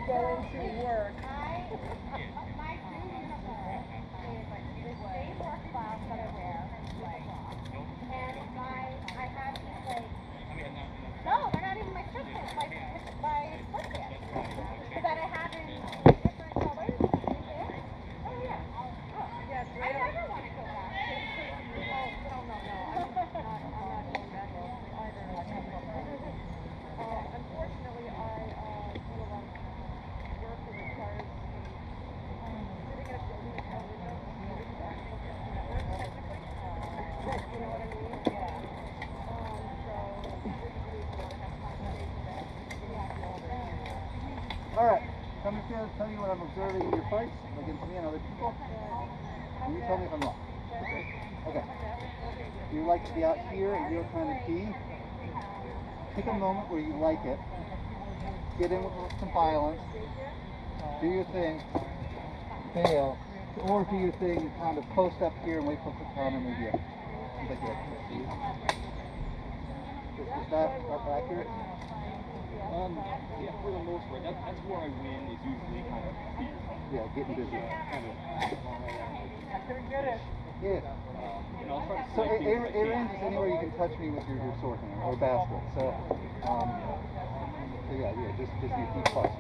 going to work. My new uniform is like the same work blouse that I wear, and I have these like, no, they're not even my sweatpants, my sweatpants that I have in different colors. Oh yeah. Yes, I never want to go back. no. I'm not going back either. Unfortunately, I do a lot of work that requires sitting in a building with no windows, which is actually just a network, technically. But you know what I mean? Yeah. So usually we don't have conversation that we have to all day. All right. So I'm just going to tell you what I'm observing in your fights against me and other people. And you tell me if I'm wrong. Okay. You like to be out here and you're kind of be. Pick a moment where you like it. Get in with some violence. Do your thing. Fail. Or do your thing and kind of post up here and wait for the counter maybe. Like that. Is that accurate? Yeah, for the most part, that's where I win is usually kind of fear. Yeah, getting busy. Kind of. I couldn't get it. Yeah. I'll try to So select things A range is anywhere you can touch me with your sword hand or basket. So yeah, just your feet plus.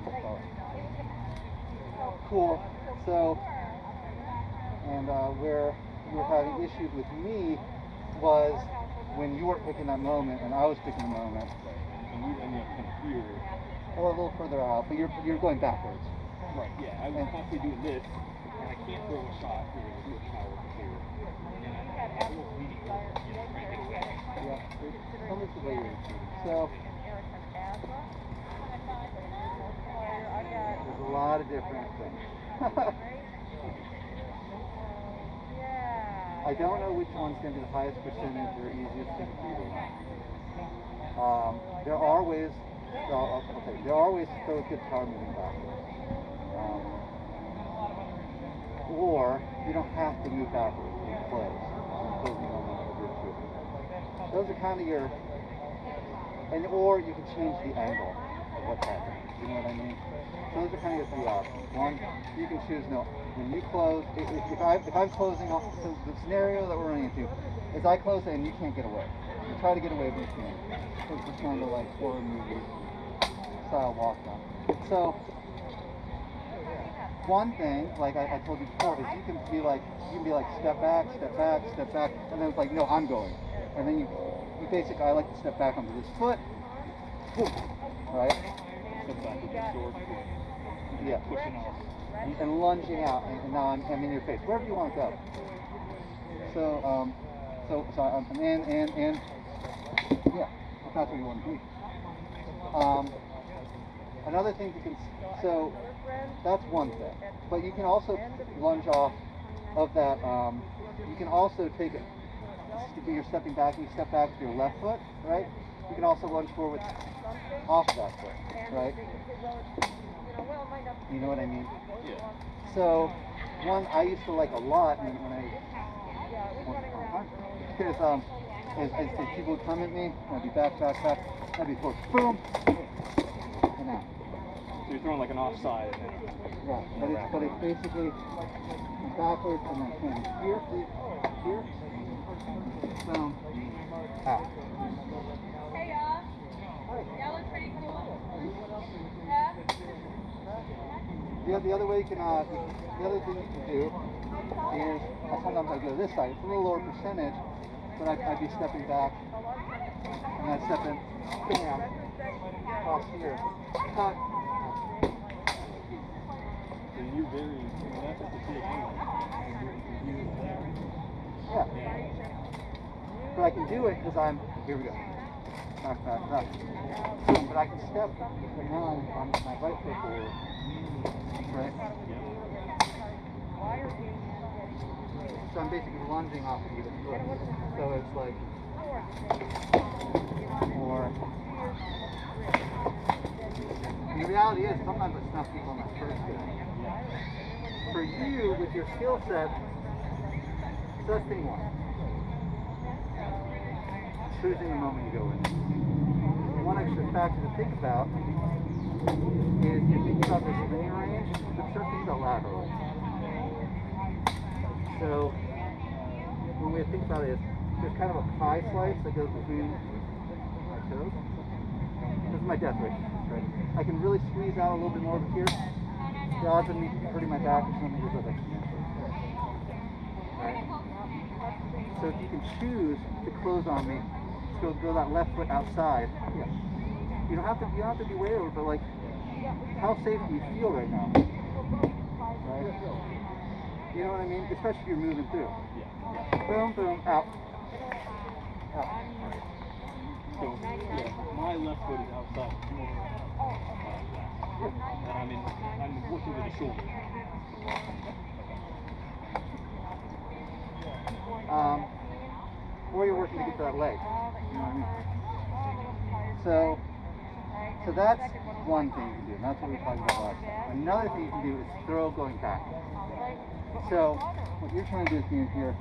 Cool. So, and where you were having issues with me was when you weren't picking that moment and I was picking the moment. And you end up kind of here. Or a little further out, but you're going backwards. Right, yeah. I was constantly doing this, and I can't throw a shot here with this power here. And I almost leave it. Yeah. Tell me the way you're shooting. So, there's a lot of different things. I don't know which one's going to be the highest percentage or easiest thing for you to learn. There are ways. There are ways to throw a good power moving backwards. Or you don't have to move backwards in place. Those are kind of your, or you can change the angle of what's happening. You know what I mean? So those are kind of your three options. One, you can choose no. When you close, if I'm closing off, so the scenario that we're running into is I close it and you can't get away. You try to get away, but you can't. It's kind of like horror movie style walk down. So one thing, like I told you before, is you can be like step back, and then it's like no, I'm going, and then you basically I like to step back onto this foot, right? Step back with your sword. Yeah. Pushing off. And lunging out, and now I'm in your face, wherever you want to go. So so I'm in, yeah, if that's what you want to do. Another thing you can, so that's one thing, but you can also lunge off of that. You can also take it. You're stepping back, and you step back with your left foot, right? You can also lunge forward off that foot, right? You know what I mean? Yeah. So, one I used to like a lot when as people would come at me, I'd be back, I'd be forward, boom, and out. So you're throwing like an offside. Yeah, but it's basically backwards and then here, boom, out. Hey y'all. Y'all look pretty cool. Yeah? The other way you can, the other thing you can do is, sometimes I go this side, it's a little lower percentage, but I'd be stepping back, and I'd step in, bam, across here, cut. So you're very, that's just a big Yeah. But I can do it because here we go. Back. But I can step, and now I'm on my right foot forward. Right? So I'm basically lunging off of either foot. So it's like, or, and the reality is, sometimes I snuff people on that first hit. For you, with your skill set, so that's thing one. Choosing the moment you go in. One extra factor to think about is you think about this linear range, but start thinking about lateral. So one way to think about it is there's kind of a pie slice that goes between my toes. This is my death wish, right? I can really squeeze out a little bit more over here. The odds of me hurting my back or something is like exponential. Right? So if you can choose to close on me, to go that left foot outside, yeah. You don't have to be way over, but like, how safe do you feel right now? Right? You know what I mean? Especially if you're moving through. Boom, boom, out. Out. So, yeah, my left foot is outside. And I'm working with the shoulder. Or you're working to get to that leg. You know what I mean? So that's one thing you can do, and that's what we talked about last time. Another thing you can do is throw going back. So what you're trying to do is be in here,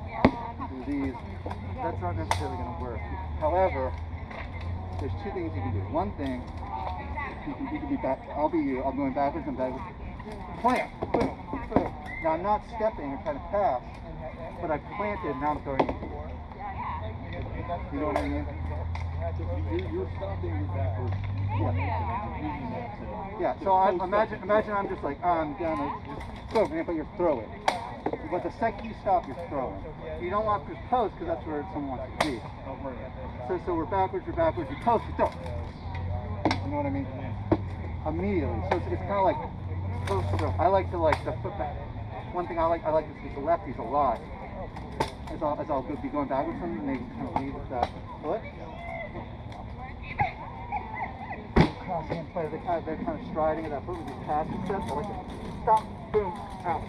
do these. That's not necessarily going to work. However, there's two things you can do. One thing, you can be back. I'll be you. I'm going backwards and backwards. Plant. Boom. Boom. Now I'm not stepping or trying to pass, but I planted. Now I'm throwing. You know what I mean? You're stopping backwards. Yeah. So imagine I'm just like I'm gonna just go, but you're throwing. But the second you stop, you're throwing. You don't want to post because that's where someone wants to be. So we're backwards, you post, you throw. You know what I mean? Immediately. So it's kind of like post throw. I like to like the foot back. One thing I like to see the lefties a lot. As I'll be going backwards from them, and they kind of lead with that foot. But they're kind of striding at that foot with these passing steps. I like to stop, boom, out.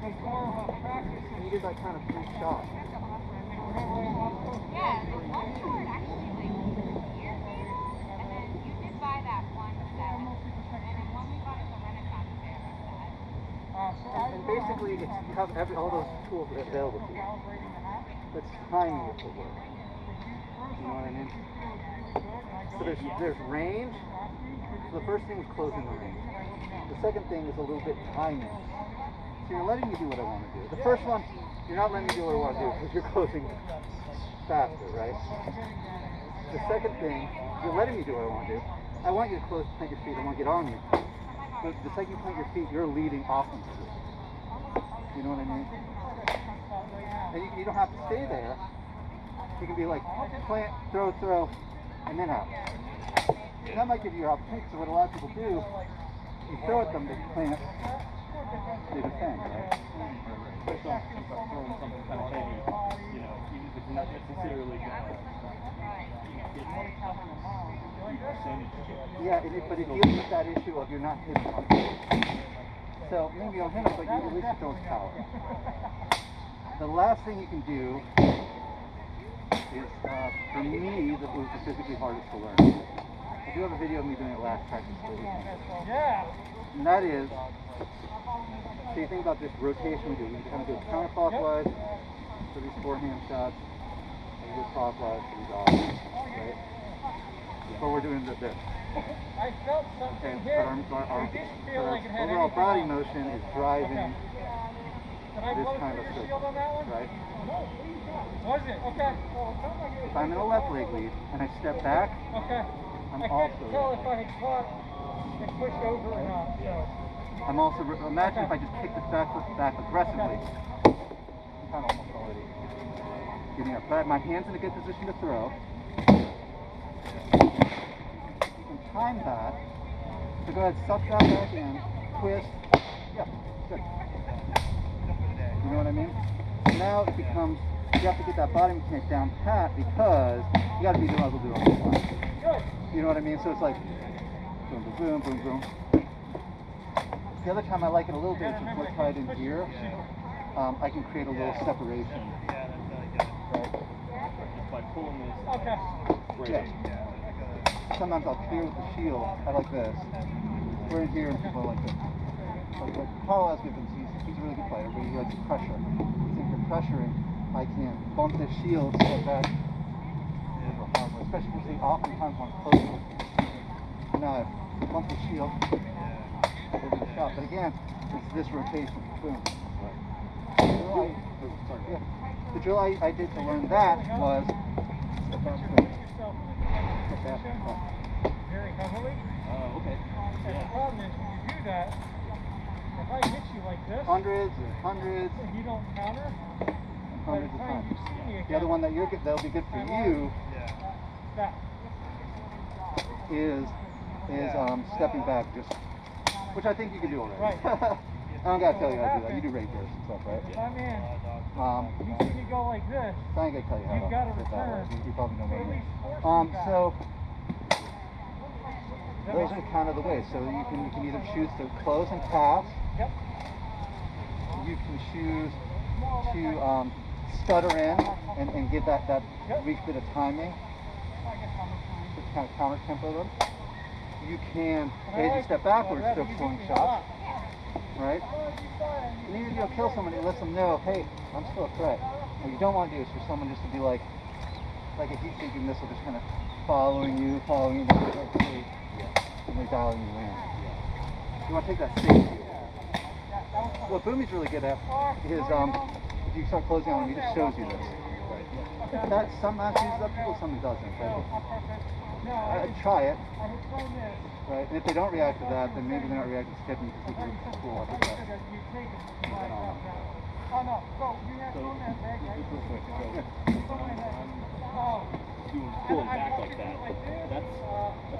And you get that kind of free shot. Yeah, the one short actually like here, and then you did buy that one set, and then when we got it the Renaissance fair, And basically, you have all those tools available to you. That's timing your footwork. You know what I mean? So there's range. So the first thing is closing the range. The second thing is a little bit timing. So you're letting me do what I want to do. The first one, you're not letting me do what I want to do because you're closing faster, right? The second thing, you're letting me do what I want to do. I want you to plant your feet. I want to get on you. But the second you plant your feet, you're leading offensively. You know what I mean? And you don't have to stay there. You can be like, plant, throw, and then out. And that might give you your opportunity. So what a lot of people do, you throw at them, they plant, they defend, right? Especially if I'm throwing something kind of heavy, you know, even if it's not necessarily going to percentage. Yeah, but it deals with that issue of you're not hitting on it. So maybe you don't hit them, but you at least throw power. The last thing you can do is, for me, that was the physically hardest to learn. I do have a video of me doing it last practice for the weekend. And that is, so you think about this rotation we do. We kind of go counterclockwise for these forehand shots, and go clockwise for these offs, right? But we're doing this. I felt something here. Our overall body motion is driving this kind of system, right? Was it? Okay. If I'm in a left leg lead and I step back, Okay. I'm I also. couldn't tell if I had caught and pushed over or not. So. I'm also. Imagine if I just kick this back foot back aggressively. I'm kind of almost already getting up. But my hand's in a good position to throw. You can time that. So go ahead, suck that back in, twist. Yeah, good. You know what I mean? So now it becomes, you have to get that body mechanic down pat because you got to be able to do it on the fly. You know what I mean? So it's like boom, boom, boom, boom, boom. The other time I like it a little bit is more tied in here. I can create a little separation. Right? Just by pulling this. Okay. Right. Yeah. Sometimes I'll clear with the shield. I like this. We're in here and people like this. Like Paul Esgivens, he's a really good player, but he likes pressure. If you're pressuring, I can bump this shield so that especially because they oftentimes want to close it. Now bump the shield, over the shot. But again, it's this rotation. Boom. The drill I did to learn that was step back, step back, step back. Very heavily. Okay. And the problem is when you do that, if I hit you like this, Hundreds and you don't counter, and by the hundreds of time you times. see me again, The other one that that'll be good for you that. is stepping back, just which I think you can do already. Right. I don't gotta tell you how to do that. You do rate bursts and stuff, right? If I'm in, you I see me go like this, ain't gonna tell you how you've to got to hit that way. return. You probably know to at what least force me back. So those are kind of the ways. So you can either choose to close and pass. Yep. You can choose to stutter in and give that weak bit of timing to kind of counter tempo them. You can, as you step backwards, still pulling shots, right? And even if you'll kill somebody, it lets them know, hey, I'm still a threat. What you don't want to do is for someone just to be like a heat-seeking missile, just kind of following you, and they're dialing you in. You want to take that safety. What Boomy's really good at is if you start closing on him, he just shows you this. That sometimes uses up people, some it doesn't. But I'd try it. Right? And if they don't react to that, then maybe they're not reacting to Tiffany because he looks cool after that. Oh no, so you have to go in that bag, right? Doing pulling back like that, that's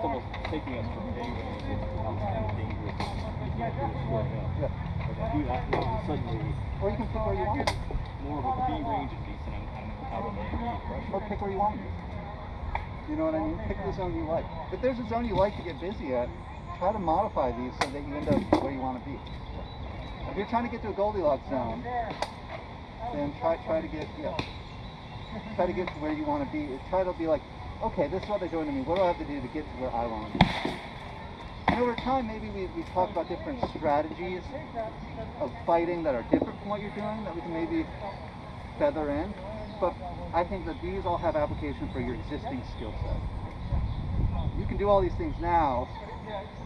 almost taking us from A range into kind of dangerous. Yeah. Like do that, and suddenly, Or you can pick where you want to be. more of a B range at least, and I'm out of the Or pick where you want to be. You know what I mean? Pick the zone you like. If there's a zone you like to get busy at, try to modify these so that you end up where you want to be. If you're trying to get to a Goldilocks zone, then try to get to where you want to be. Try to be like, okay, this is what they're doing to me. What do I have to do to get to where I want to be? And over time, maybe we talk about different strategies of fighting that are different from what you're doing that we can maybe feather in. But I think that these all have application for your existing skill set. You can do all these things now,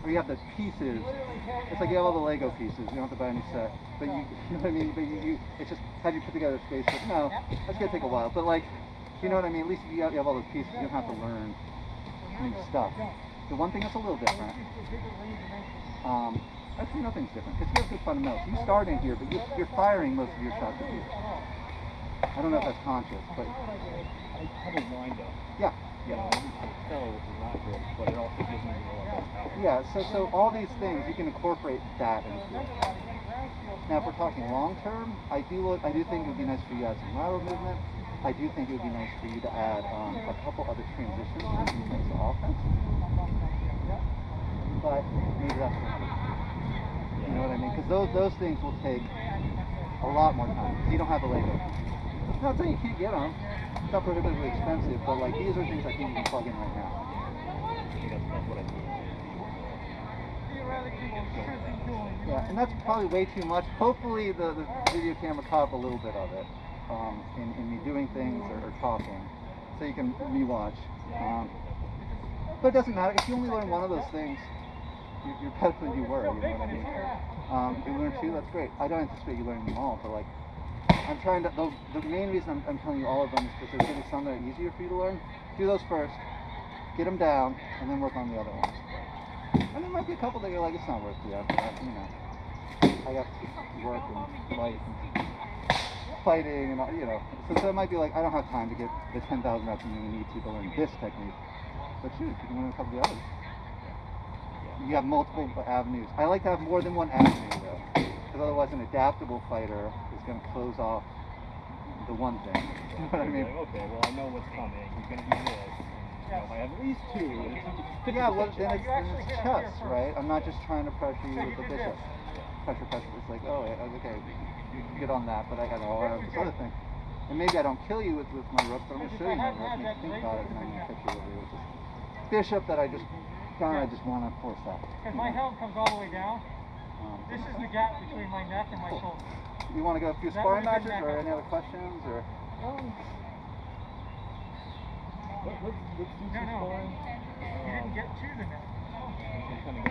or you have the pieces. It's like you have all the Lego pieces. You don't have to buy a new set. But you know what I mean? But it's just how do you put together a spaceship? No, that's gonna take a while. But like, you know what I mean? At least you have all those pieces. You don't have to learn new stuff. The one thing that's a little different. Actually, nothing's different because you have good fundamentals. You start in here, but you're firing most of your shots at you. I don't know if that's conscious, but I have a wind up. yeah. You know, which is not great, but it also gives me more power. Yeah, so all these things, you can incorporate that into it. Now, if we're talking long term, I do think it would be nice for you to add some lateral movement. I do think it would be nice for you to add a couple other transitions in terms of offense. But maybe that's not it. You know what I mean? Because those things will take a lot more time. Because you don't have a Lego. Not saying you can't get them. It's not prohibitively expensive, but like these are things I think you can plug in right now. That's what I mean. Yeah, and that's probably way too much. Hopefully the video camera caught up a little bit of it in me doing things or talking, so you can rewatch. But it doesn't matter. If you only learn one of those things, you're better than you were. You know what I mean? If you learn two, that's great. I don't anticipate you learning them all, but like. I'm trying to, the main reason I'm telling you all of them is because there's going to be some that are easier for you to learn. Do those first, get them down, and then work on the other ones. And there might be a couple that you're like, it's not worth it after that, you know. I got to work and life and fighting and all, you know. So it might be like, I don't have time to get the 10,000 reps you need to learn this technique. But shoot, you can learn a couple of the others. You have multiple avenues. I like to have more than one avenue though. Because otherwise an adaptable fighter is going to close off the one thing. You know what I mean? Like, okay, well I know what's coming. He's going to do this. And, if I have at least two, yeah, well then it's chess, right? I'm not just trying to pressure you with the bishop. Pressure. It's like, oh, okay, you get on that, but I got this other thing. And maybe I don't kill you with my rook, but I'm going to show you my rook, make you think about it, and I'm going to catch you over with this bishop that I just want to force that. Because my helm comes all the way down. This is the gap between my neck and my shoulder. You want to go a few sparring matches or any other questions? Or? Let's do some sparring. You didn't get to the neck. I'm kind of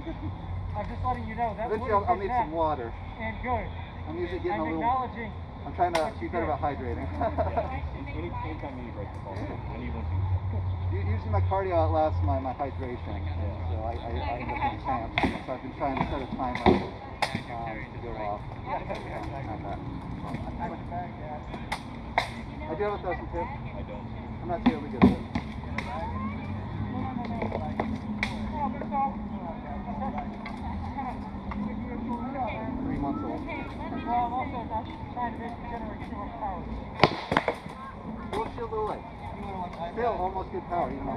I'm just letting you know that Eventually would I'll need some water. and good. I'm usually getting I'm a little. acknowledging. I'm trying to be better about hydrating. Anytime you need break the ball, I need one too. Usually my cardio outlasts my hydration, and so I end up getting cramps. So I've been trying to set a timer to go off. I do have a 1,000 tip. I don't. I'm not terribly good at it. 3 months old. Well, I'm also not trying to make you generate too much power. We'll shield the leg. Still almost good power, even though.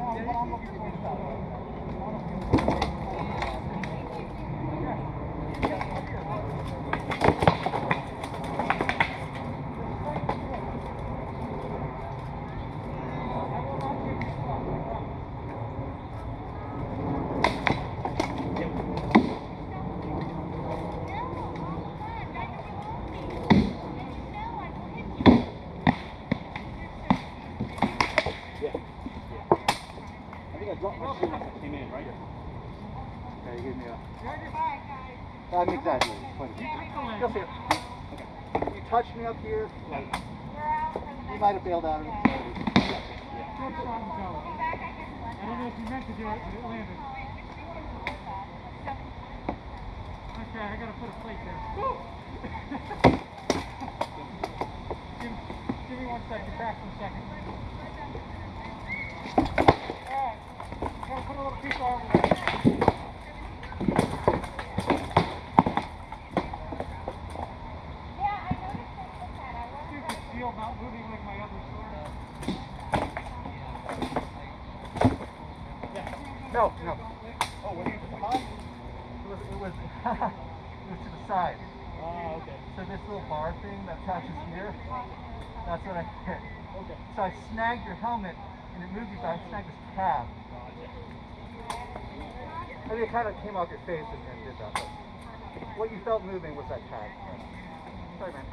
Came in, right? Okay, you gave me a. I'm exaggerating. You'll see it. Okay. You touched me up here, like, you might have bailed out of it. I don't know if you meant to do it, but it landed. Okay, I gotta put a plate there. give me 1 second, back for a second. Alright, gotta put a little piece over there. Stupid seal not moving like my other sword. No. Oh, what are you behind? It was to the side. Oh, okay. So this little bar thing that attaches here, that's what I hit. Okay. So I snagged your helmet and it moved you, but I snagged this tab. I mean, it kind of came off your face and did that, but what you felt moving was that tab. Sorry, man.